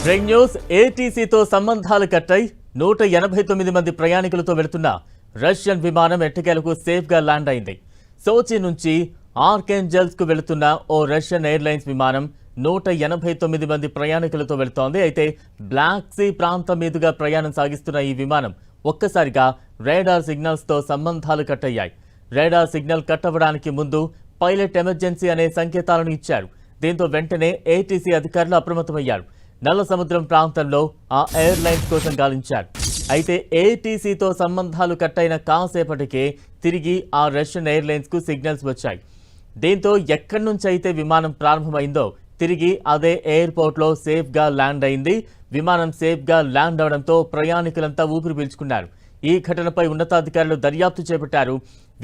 Break news. ఏటీసీతో సంబంధాలు కట్టాయి. 189 మంది ప్రయాణికులతో వెళుతున్న రష్యన్ విమానం ఎట్టకేలకు సేఫ్గా ల్యాండ్ అయింది. సోచి నుంచి ఆర్కెంజెల్స్కు వెళుతున్న ఓ రష్యన్ ఎయిర్లైన్స్ విమానం 189 మంది ప్రయాణికులతో వెళుతోంది. అయితే బ్లాక్ సీ ప్రాంతం మీదుగా ప్రయాణం సాగిస్తున్న ఈ విమానం ఒక్కసారిగా రేడార్ సిగ్నల్స్తో సంబంధాలు కట్టయ్యాయి. రేడార్ సిగ్నల్ కట్ అవ్వడానికి ముందు పైలట్ ఎమర్జెన్సీ అనే సంకేతాలను ఇచ్చారు. దీంతో వెంటనే ఏటీసీ అధికారులు అప్రమత్తమయ్యారు. నల్ల సముద్రం ప్రాంతంలో ఆ ఎయిర్లైన్స్ కోసం గాలించారు. అయితే ఏటీసీతో సంబంధాలు కట్టయిన కాసేపటికే తిరిగి ఆ రష్యన్ ఎయిర్లైన్స్కు సిగ్నల్స్ వచ్చాయి. దీంతో ఎక్కడి నుంచి అయితే విమానం ప్రారంభమైందో తిరిగి అదే ఎయిర్పోర్ట్లో సేఫ్గా ల్యాండ్ అయింది. విమానం సేఫ్గా ల్యాండ్ అవడంతో ప్రయాణికులంతా ఊపిరి పీల్చుకున్నారు. ఈ ఘటనపై ఉన్నతాధికారులు దర్యాప్తు చేపట్టారు.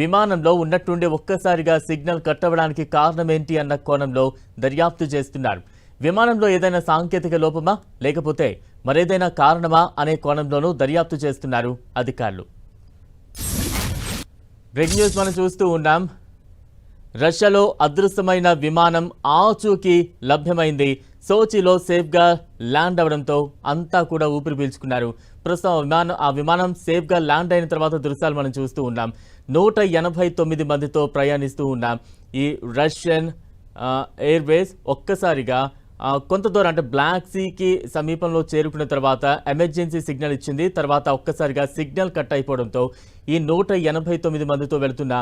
విమానంలో ఉన్నట్టుండి ఒక్కసారిగా సిగ్నల్ కట్ అవ్వడానికి కారణమేంటి అన్న కోణంలో దర్యాప్తు చేస్తున్నారు. విమానంలో ఏదైనా సాంకేతిక లోపమా లేకపోతే మరేదైనా కారణమా అనే కోణంలోనూ దర్యాప్తు చేస్తున్నారు అధికారులు. బ్రేక్ న్యూస్ మనం చూస్తూ ఉన్నాం. రష్యాలో అదృశ్యమైన విమానం ఆచూకీ లభ్యమైంది. సోచిలో సేఫ్గా ల్యాండ్ అవడంతో అంతా కూడా ఊపిరి పీల్చుకున్నారు. ప్రస్తుతం ఆ విమానం సేఫ్గా ల్యాండ్ అయిన తర్వాత దృశ్యాలు మనం చూస్తూ ఉన్నాం. 189 మందితో ప్రయాణిస్తూ ఉన్నాం. ఈ రష్యన్ ఎయిర్వేస్ ఒక్కసారిగా కొంత దూరం అంటే బ్లాక్ సీకి సమీపంలో చేరుకున్న తర్వాత ఎమర్జెన్సీ సిగ్నల్ ఇచ్చింది. తర్వాత ఒక్కసారిగా సిగ్నల్ కట్ అయిపోవడంతో ఈ 189 మందితో వెళుతున్న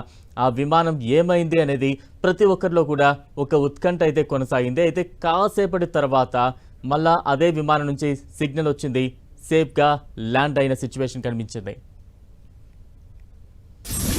ఆ విమానం ఏమైంది అనేది ప్రతి ఒక్కరిలో కూడా ఒక ఉత్కంఠ అయితే కొనసాగింది. అయితే కాసేపటి తర్వాత మళ్ళా అదే విమానం నుంచి సిగ్నల్ వచ్చింది. సేఫ్గా ల్యాండ్ అయిన సిచ్యువేషన్ కనిపించింది.